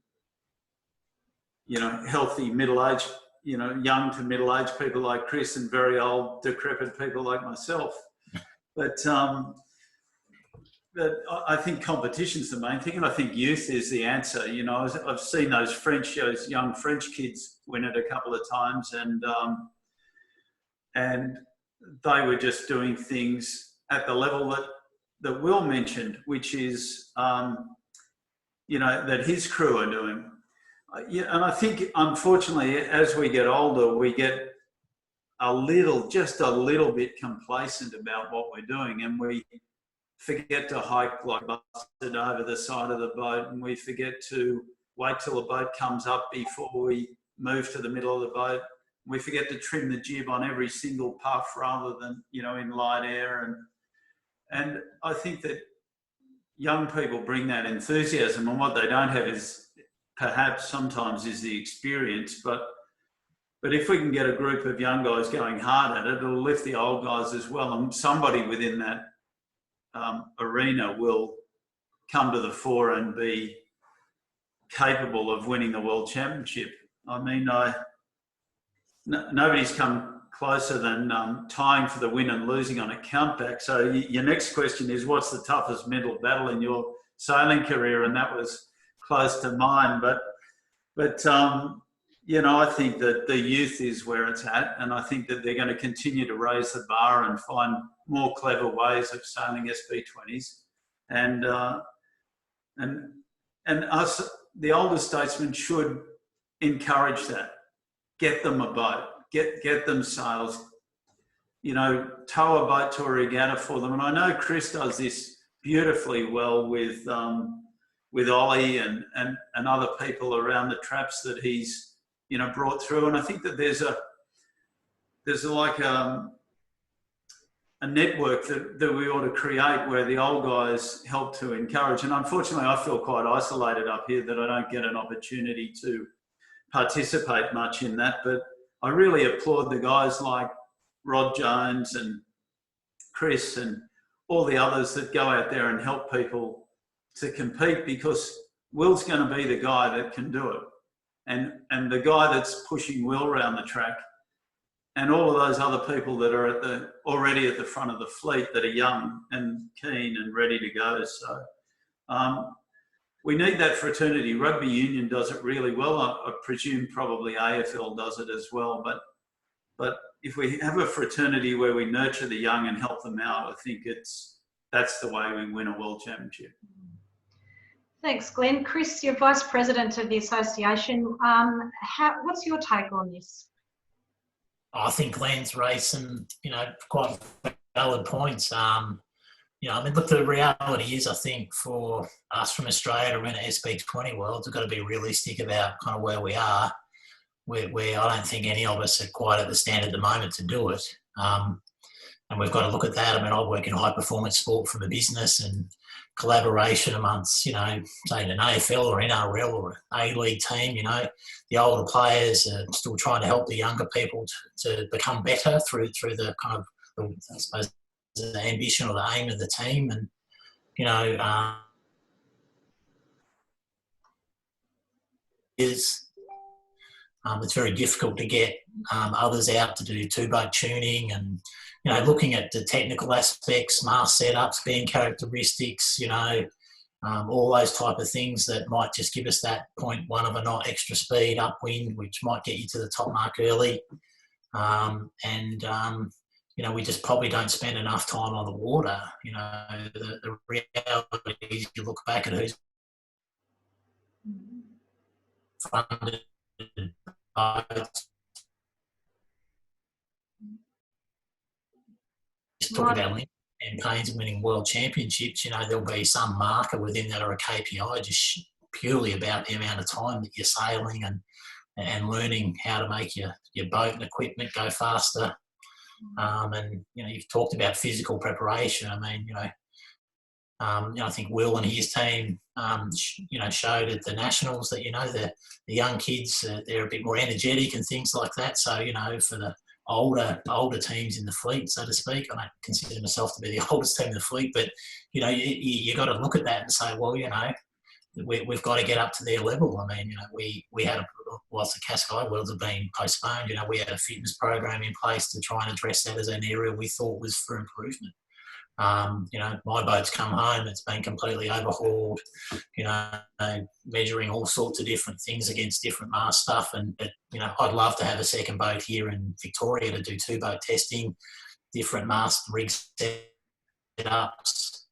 S3: you know, healthy middle-aged, you know, young to middle-aged people like Chris and very old, decrepit people like myself. But I think competition's the main thing, and I think youth is the answer. You know, I've seen those young French kids win it a couple of times, and they were just doing things at the level that Will mentioned, which is, you know, that his crew are doing. Yeah, and I think, unfortunately, as we get older, we get just a little bit complacent about what we're doing, and we forget to hike like busted over the side of the boat, and we forget to wait till the boat comes up before we move to the middle of the boat. We forget to trim the jib on every single puff rather than, you know, in light air. And I think that young people bring that enthusiasm, and what they don't have is perhaps sometimes is the experience, but But if we can get a group of young guys going hard at it, it'll lift the old guys as well. And somebody within that arena will come to the fore and be capable of winning the World Championship. I mean, nobody's come closer than tying for the win and losing on a countback. So your next question is, what's the toughest mental battle in your sailing career? And that was close to mine. But you know, I think that the youth is where it's at, and I think that they're going to continue to raise the bar and find more clever ways of sailing SB20s. And us, the older statesmen, should encourage that. Get them a boat, get them sails, you know, tow a boat to a regatta for them. And I know Chris does this beautifully well with Ollie and other people around the traps that he's, you know, brought through. And I think that there's like a network that we ought to create where the old guys help to encourage. And unfortunately, I feel quite isolated up here that I don't get an opportunity to participate much in that. But I really applaud the guys like Rod Jones and Chris and all the others that go out there and help people to compete, because Will's going to be the guy that can do it. And the guy that's pushing Will around the track, and all of those other people that are already at the front of the fleet that are young and keen and ready to go. So we need that fraternity. Rugby union does it really well. I presume probably AFL does it as well. But if we have a fraternity where we nurture the young and help them out, I think that's the way we win a world championship.
S1: Thanks, Glenn. Chris, you're Vice President of the Association. What's your take on this?
S4: I think Glenn's raised some, you know, quite valid points. You know, I mean, look, the reality is, I think for us from Australia to win an SB20 Worlds, we've got to be realistic about kind of where we are. Where I don't think any of us are quite at the standard at the moment to do it. And we've got to look at that. I mean, I work in high performance sport from a business, and collaboration amongst, you know, say an AFL or NRL or A-League team, you know, the older players are still trying to help the younger people to become better through the kind of, I suppose, the ambition or the aim of the team. And, you know, it's very difficult to get others out to do two-boat tuning and, you know, looking at the technical aspects, mast setups, bend characteristics, you know, all those type of things that might just give us that 0.1 of a knot extra speed upwind, which might get you to the top mark early. You know, we just probably don't spend enough time on the water. You know, the reality is, you look back at who's funded boats. Just talk about campaigns and winning world championships. You know, there'll be some marker within that or a KPI just purely about the amount of time that you're sailing and learning how to make your boat and equipment go faster. And, you know, you've talked about physical preparation. I mean, you know, I think Will and his team, you know, showed at the Nationals that, you know, the young kids, they're a bit more energetic and things like that. So, you know, for the older teams in the fleet, so to speak, I don't consider myself to be the oldest team in the fleet, but, you know, you got to look at that and say, well, you know, we've got to get up to their level. I mean, you know, we had, whilst the Cascais Worlds have been postponed, you know, we had a fitness program in place to try and address that as an area we thought was for improvement. You know, my boat's come home, it's been completely overhauled, you know, measuring all sorts of different things against different mast stuff. But, you know, I'd love to have a second boat here in Victoria to do two-boat testing, different mast rig setups.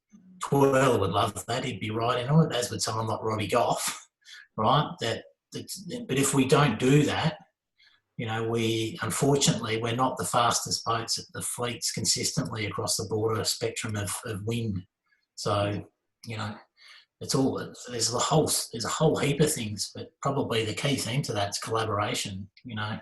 S4: Twirl would love that, he'd be right in it, as would someone like Robbie Goff, right? But if we don't do that, you know, unfortunately, we're not the fastest boats at the fleets consistently across the broader spectrum of wind. So, you know, there's a whole heap of things, but probably the key thing to that is collaboration. You know,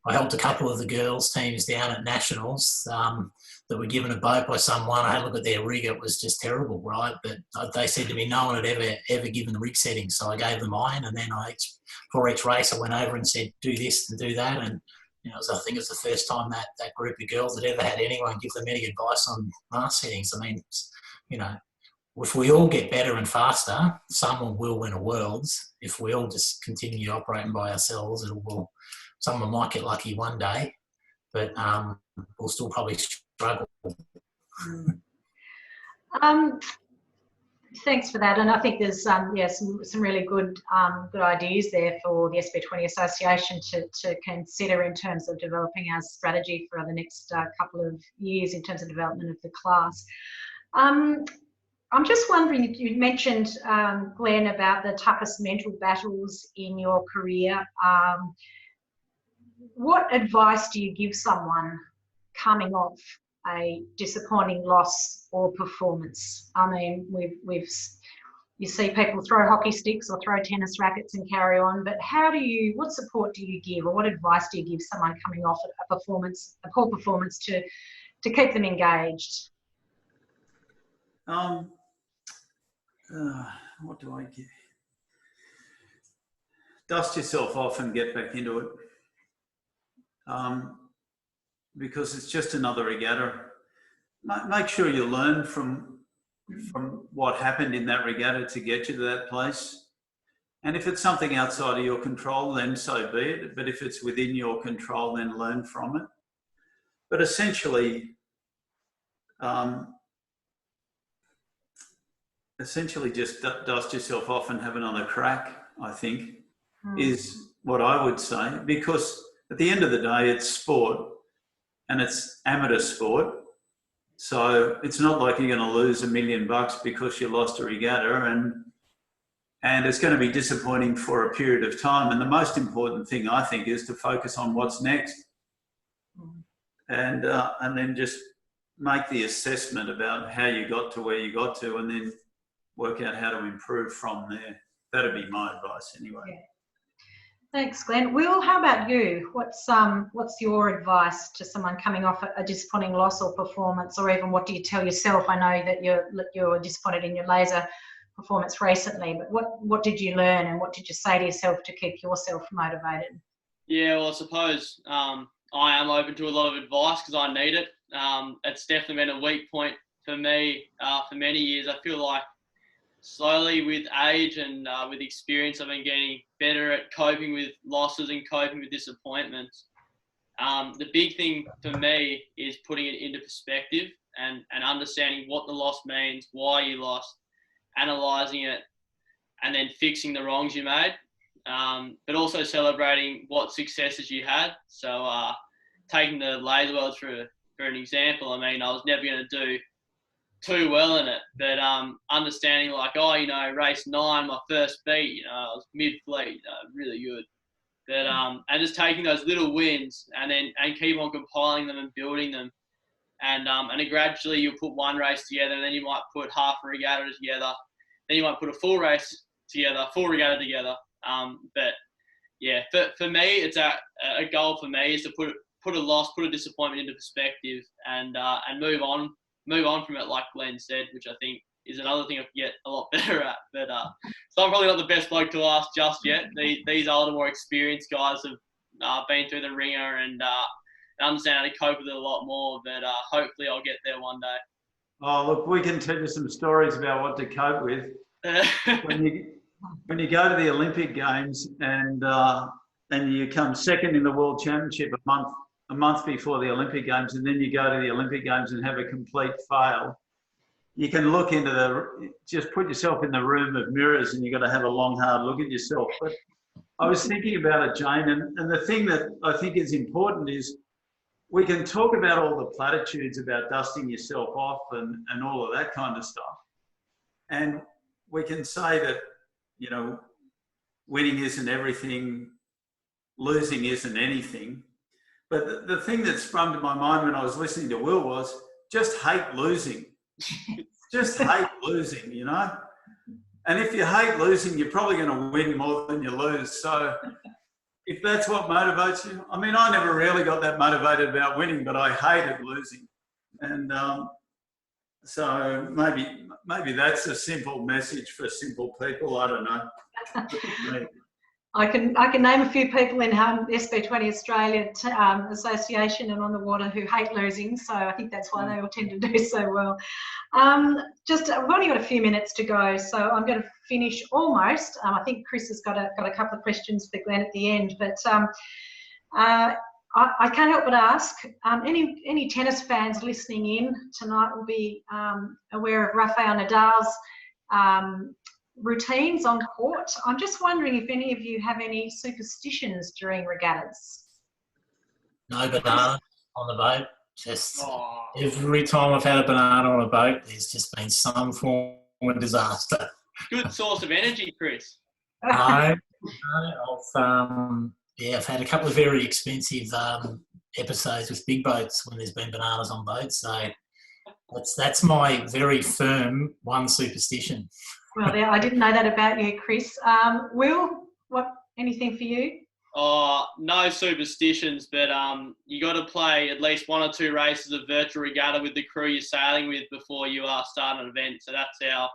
S4: I helped a couple of the girls' teams down at Nationals that were given a boat by someone. I had a look at their rig, it was just terrible, right? But they said to me, no one had ever given the rig settings. So I gave them mine, and then for each race I went over and said, do this and do that. And You know, I think it's the first time that group of girls had ever had anyone give them any advice on mast settings. I mean, you know, if we all get better and faster, someone will win a Worlds. If we all just continue operating by ourselves, someone might get lucky one day, but we'll still probably struggle.
S1: Thanks for that, and I think there's some really good ideas there for the SB20 Association to consider in terms of developing our strategy for the next couple of years in terms of development of the class. I'm just wondering, you mentioned, Glenn, about the toughest mental battles in your career. What advice do you give someone coming off a disappointing loss or performance? I mean, you see people throw hockey sticks or throw tennis rackets and carry on, but what support do you give, or what advice do you give someone coming off a poor performance to keep them engaged?
S3: What do I give? Dust yourself off and get back into it. Because it's just another regatta. Make sure you learn from what happened in that regatta to get you to that place. And if it's something outside of your control, then so be it. But if it's within your control, then learn from it. But essentially just dust yourself off and have another crack, I think, is what I would say. Because at the end of the day, it's sport. And it's amateur sport, so it's not like you're going to lose $1 million because you lost a regatta, and it's going to be disappointing for a period of time. And the most important thing, I think, is to focus on what's next, and then just make the assessment about how you got to where you got to, and then work out how to improve from there. That'd be my advice, anyway.
S1: Yeah. Thanks, Glenn. Will, how about you? What's your advice to someone coming off a disappointing loss or performance, or even what do you tell yourself? I know that you're disappointed in your laser performance recently, but what did you learn, and what did you say to yourself to keep yourself motivated?
S2: Yeah, well, I suppose I am open to a lot of advice because I need it. It's definitely been a weak point for me for many years. I feel like slowly with age and with experience, I've been getting better at coping with losses and coping with disappointments. The big thing for me is putting it into perspective and understanding what the loss means, why you lost, analysing it, and then fixing the wrongs you made, but also celebrating what successes you had. So taking the laser worlds for an example, I mean, I was never going to do too well in it, but understanding like, race 9, my first beat, I was mid-fleet, really good. But and just taking those little wins and keep on compiling them and building them, and then gradually you'll put one race together, and then you might put half a regatta together, then you might put a full race together, full regatta together. But yeah, for me, it's a goal for me is to put a loss, put a disappointment into perspective, and move on from it, like Glenn said, which I think is another thing I can get a lot better at. But so I'm probably not the best bloke to ask just yet. These older, more experienced guys have been through the ringer and understand how to cope with it a lot more. But hopefully I'll get there one day.
S3: Oh, look, we can tell you some stories about what to cope with. When you go to the Olympic Games and you come second in the World Championship a month before the Olympic Games, and then you go to the Olympic Games and have a complete fail, you can look into just put yourself in the room of mirrors, and you've got to have a long, hard look at yourself. But I was thinking about it, Jane, and the thing that I think is important is we can talk about all the platitudes about dusting yourself off and all of that kind of stuff. And we can say that, winning isn't everything, losing isn't anything. But the thing that sprung to my mind when I was listening to Will was just hate losing. Just hate losing, And if you hate losing, you're probably going to win more than you lose. So if that's what motivates you, I mean, I never really got that motivated about winning, but I hated losing. And so maybe that's a simple message for simple people. I don't know.
S1: I can name a few people in SB20 Australia Association and on the water who hate losing, so I think that's why they all tend to do so well. We've only got a few minutes to go, so I'm going to finish almost. I think Chris has got a couple of questions for Glenn at the end, but I can't help but ask, any tennis fans listening in tonight will be aware of Rafael Nadal's routines on court. I'm just wondering if any of you have any superstitions during regattas.
S4: No banana on the boat. Just every time I've had a banana on a boat, there's just been some form of disaster.
S2: Good source of energy, Chris.
S4: No, I've had a couple of very expensive episodes with big boats when there's been bananas on boats. So that's my very firm one superstition.
S1: Well, I didn't know that about you, Chris. Will, anything for you?
S2: No superstitions, but you got to play at least 1 or 2 races of virtual regatta with the crew you're sailing with before you start an event. So that's our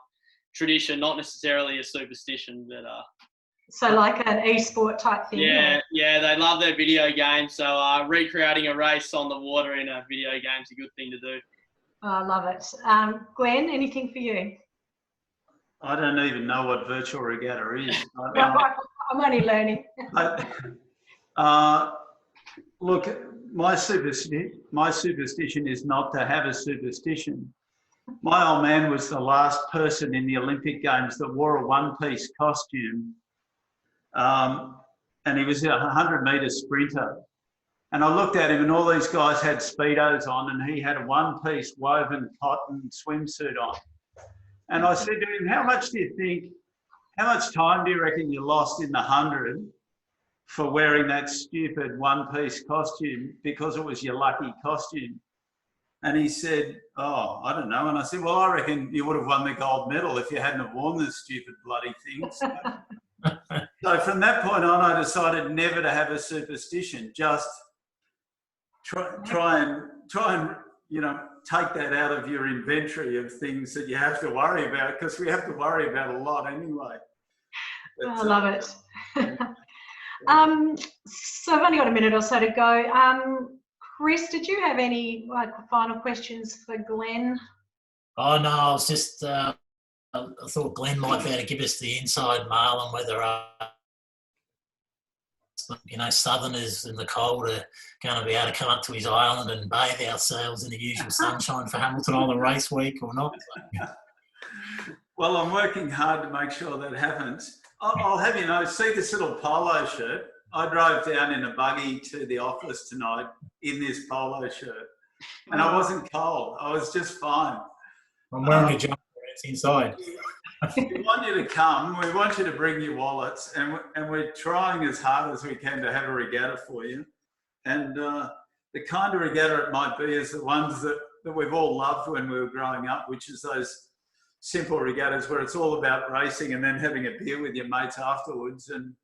S2: tradition, not necessarily a superstition, but
S1: so like an e-sport type thing.
S2: Yeah, they love their video games. So recreating a race on the water in a video game is a good thing to do.
S1: Oh, I love it. Glenn, anything for you?
S3: I don't even know what virtual regatta is.
S1: I'm only learning.
S3: Look, my superstition is not to have a superstition. My old man was the last person in the Olympic Games that wore a one-piece costume, and he was a 100-metre sprinter. And I looked at him, and all these guys had Speedos on, and he had a one-piece woven cotton swimsuit on. And I said to him, how much time do you reckon you lost in the 100 for wearing that stupid one-piece costume because it was your lucky costume? And he said, oh, I don't know. And I said, well, I reckon you would have won the gold medal if you hadn't have worn this stupid bloody thing. So from that point on, I decided never to have a superstition. Just try and take that out of your inventory of things that you have to worry about, because we have to worry about a lot anyway. But,
S1: I love it. So I've only got a minute or so to go. Chris, did you have any final questions for Glenn?
S4: Oh no, I was just I thought Glenn might be able to give us the inside mail on whether Southerners in the cold are going to be able to come up to his island and bathe ourselves in the usual sunshine for Hamilton on the race week or not.
S3: Well, I'm working hard to make sure that happens. I'll have you know, see this little polo shirt? I drove down in a buggy to the office tonight in this polo shirt, and I wasn't cold. I was just fine.
S4: I'm wearing a jumper. It's inside.
S3: We want you to come. We want you to bring your wallets, and we're trying as hard as we can to have a regatta for you. And the kind of regatta it might be is the ones that we've all loved when we were growing up, which is those simple regattas where it's all about racing and then having a beer with your mates afterwards. And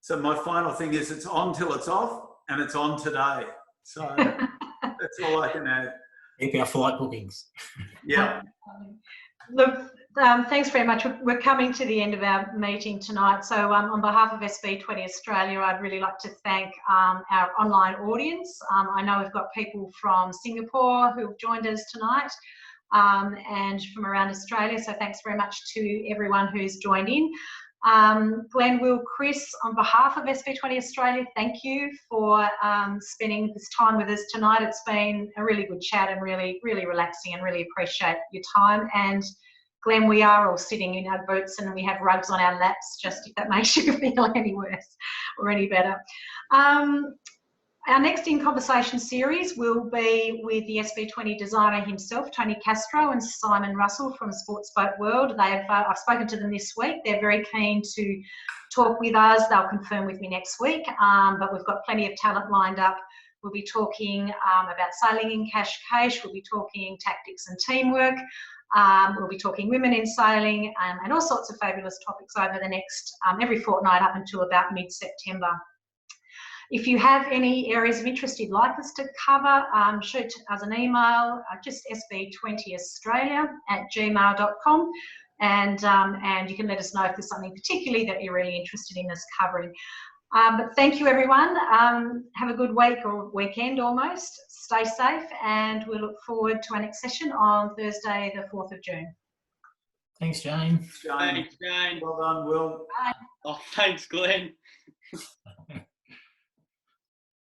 S3: so my final thing is it's on till it's off, and it's on today. So that's all I can add.
S4: Keep our flight bookings.
S3: Yeah.
S1: Look, thanks very much. We're coming to the end of our meeting tonight. So on behalf of SB20 Australia, I'd really like to thank our online audience. I know we've got people from Singapore who have joined us tonight and from around Australia. So thanks very much to everyone who's joined in. Glenn, Will, Chris, on behalf of SB20 Australia, thank you for spending this time with us tonight. It's been a really good chat and really, really relaxing, and really appreciate your time. And Glenn, we are all sitting in our boots and we have rugs on our laps, just if that makes you feel any worse or any better. Our next In Conversation series will be with the SB20 designer himself, Tony Castro, and Simon Russell from Sportsboat World. I've spoken to them this week. They're very keen to talk with us. They'll confirm with me next week, but we've got plenty of talent lined up. We'll be talking about sailing in cache. We'll be talking tactics and teamwork. We'll be talking women in sailing and all sorts of fabulous topics over the next, every fortnight up until about mid-September. If you have any areas of interest you'd like us to cover, shoot us an email, just sb20australia@gmail.com. and you can let us know if there's something particularly that you're really interested in us covering. But thank you, everyone. Have a good week or weekend almost. Stay safe, and we look forward to our next session on Thursday, the 4th of June.
S4: Thanks, Jane.
S2: Thanks, Jane.
S3: Well done, Will.
S1: Bye.
S2: Oh, thanks, Glenn.